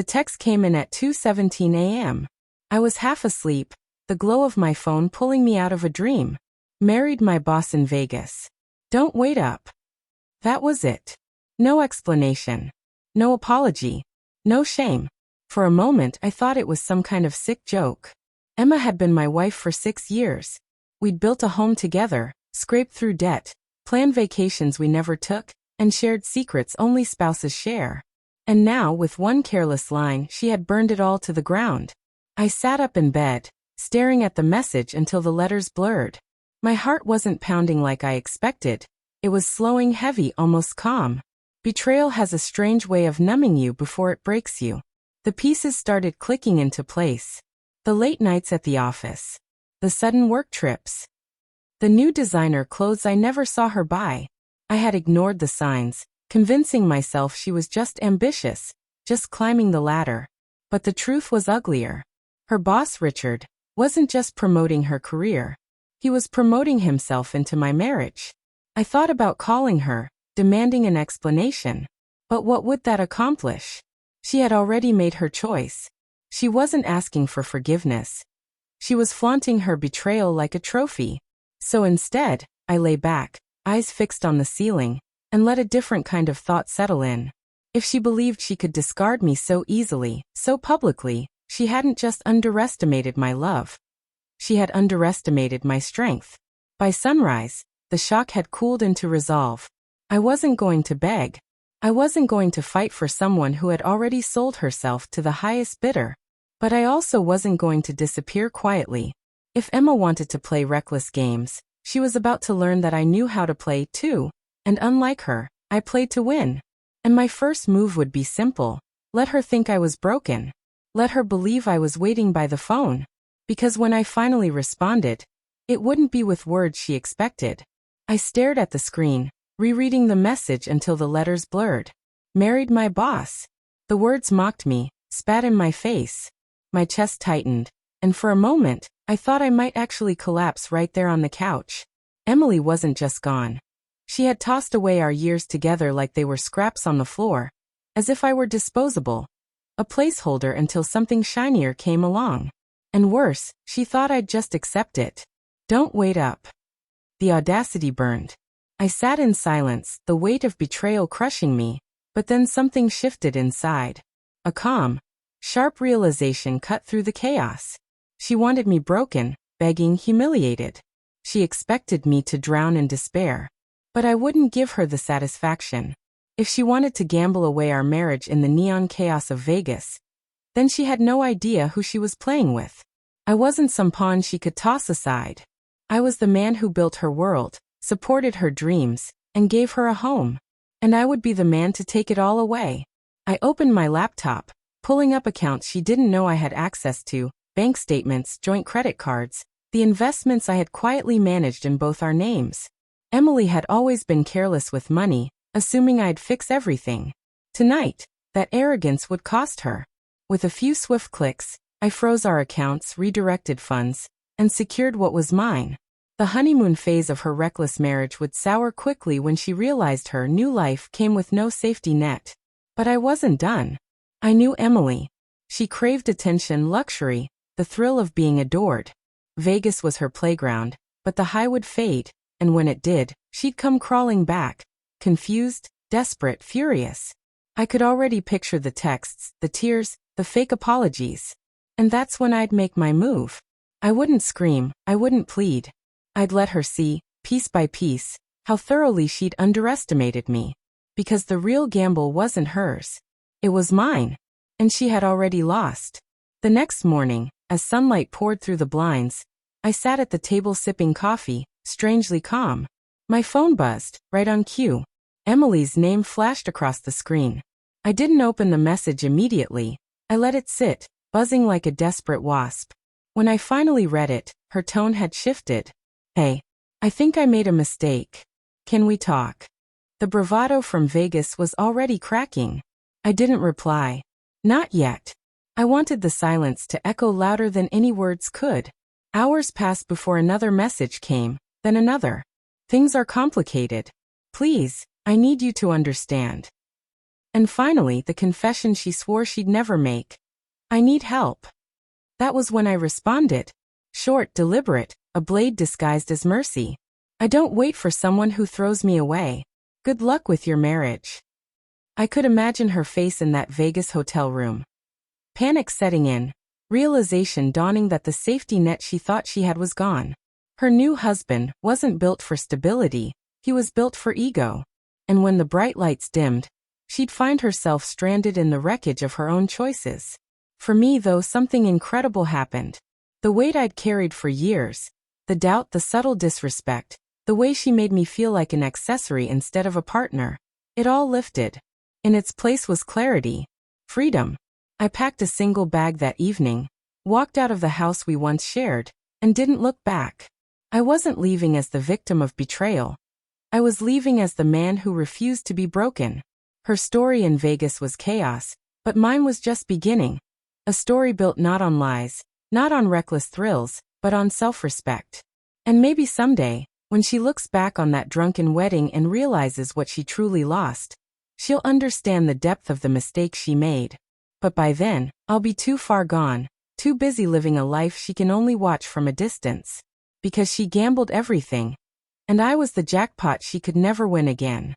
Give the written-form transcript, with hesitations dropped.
The text came in at 2:17 a.m. I was half asleep, the glow of my phone pulling me out of a dream. Married my boss in Vegas. Don't wait up. That was it. No explanation. No apology. No shame. For a moment I thought it was some kind of sick joke. Emma had been my wife for 6 years. We'd built a home together, scraped through debt, planned vacations we never took, and shared secrets only spouses share. And now, with one careless line, she had burned it all to the ground. I sat up in bed, staring at the message until the letters blurred. My heart wasn't pounding like I expected. It was slowing, heavy, almost calm. Betrayal has a strange way of numbing you before it breaks you. The pieces started clicking into place. The late nights at the office. The sudden work trips. The new designer clothes I never saw her buy. I had ignored the signs, convincing myself she was just ambitious, just climbing the ladder. But the truth was uglier. Her boss, Richard, wasn't just promoting her career. He was promoting himself into my marriage. I thought about calling her, demanding an explanation. But what would that accomplish? She had already made her choice. She wasn't asking for forgiveness. She was flaunting her betrayal like a trophy. So instead, I lay back, eyes fixed on the ceiling, and let a different kind of thought settle in. If she believed she could discard me so easily, so publicly, she hadn't just underestimated my love. She had underestimated my strength. By sunrise, the shock had cooled into resolve. I wasn't going to beg. I wasn't going to fight for someone who had already sold herself to the highest bidder. But I also wasn't going to disappear quietly. If Emma wanted to play reckless games, she was about to learn that I knew how to play too. And unlike her, I played to win. And my first move would be simple. Let her think I was broken. Let her believe I was waiting by the phone. Because when I finally responded, it wouldn't be with words she expected. I stared at the screen, rereading the message until the letters blurred. Married my boss. The words mocked me, spat in my face. My chest tightened, and for a moment, I thought I might actually collapse right there on the couch. Emily wasn't just gone. She had tossed away our years together like they were scraps on the floor, as if I were disposable. A placeholder until something shinier came along. And worse, she thought I'd just accept it. Don't wait up. The audacity burned. I sat in silence, the weight of betrayal crushing me, but then something shifted inside. A calm, sharp realization cut through the chaos. She wanted me broken, begging, humiliated. She expected me to drown in despair. But I wouldn't give her the satisfaction. If she wanted to gamble away our marriage in the neon chaos of Vegas, then she had no idea who she was playing with. I wasn't some pawn she could toss aside. I was the man who built her world, supported her dreams, and gave her a home. And I would be the man to take it all away. I opened my laptop, pulling up accounts she didn't know I had access to, bank statements, joint credit cards, the investments I had quietly managed in both our names. Emily had always been careless with money, assuming I'd fix everything. Tonight, that arrogance would cost her. With a few swift clicks, I froze our accounts, redirected funds, and secured what was mine. The honeymoon phase of her reckless marriage would sour quickly when she realized her new life came with no safety net. But I wasn't done. I knew Emily. She craved attention, luxury, the thrill of being adored. Vegas was her playground, but the high would fade, and when it did, she'd come crawling back, confused, desperate, furious. I could already picture the texts, the tears, the fake apologies. And that's when I'd make my move. I wouldn't scream, I wouldn't plead. I'd let her see, piece by piece, how thoroughly she'd underestimated me. Because the real gamble wasn't hers. It was mine. And she had already lost. The next morning, as sunlight poured through the blinds, I sat at the table sipping coffee, strangely calm. My phone buzzed, right on cue. Emily's name flashed across the screen. I didn't open the message immediately. I let it sit, buzzing like a desperate wasp. When I finally read it, her tone had shifted. Hey, I think I made a mistake. Can we talk? The bravado from Vegas was already cracking. I didn't reply. Not yet. I wanted the silence to echo louder than any words could. Hours passed before another message came, then another. Things are complicated. Please, I need you to understand. And finally, the confession she swore she'd never make. I need help. That was when I responded. Short, deliberate, a blade disguised as mercy. I don't wait for someone who throws me away. Good luck with your marriage. I could imagine her face in that Vegas hotel room. Panic setting in, realization dawning that the safety net she thought she had was gone. Her new husband wasn't built for stability, he was built for ego. And when the bright lights dimmed, she'd find herself stranded in the wreckage of her own choices. For me, though, something incredible happened. The weight I'd carried for years, the doubt, the subtle disrespect, the way she made me feel like an accessory instead of a partner, it all lifted. In its place was clarity, freedom. I packed a single bag that evening, walked out of the house we once shared, and didn't look back. I wasn't leaving as the victim of betrayal. I was leaving as the man who refused to be broken. Her story in Vegas was chaos, but mine was just beginning. A story built not on lies, not on reckless thrills, but on self-respect. And maybe someday, when she looks back on that drunken wedding and realizes what she truly lost, she'll understand the depth of the mistake she made. But by then, I'll be too far gone, too busy living a life she can only watch from a distance. Because she gambled everything, and I was the jackpot she could never win again.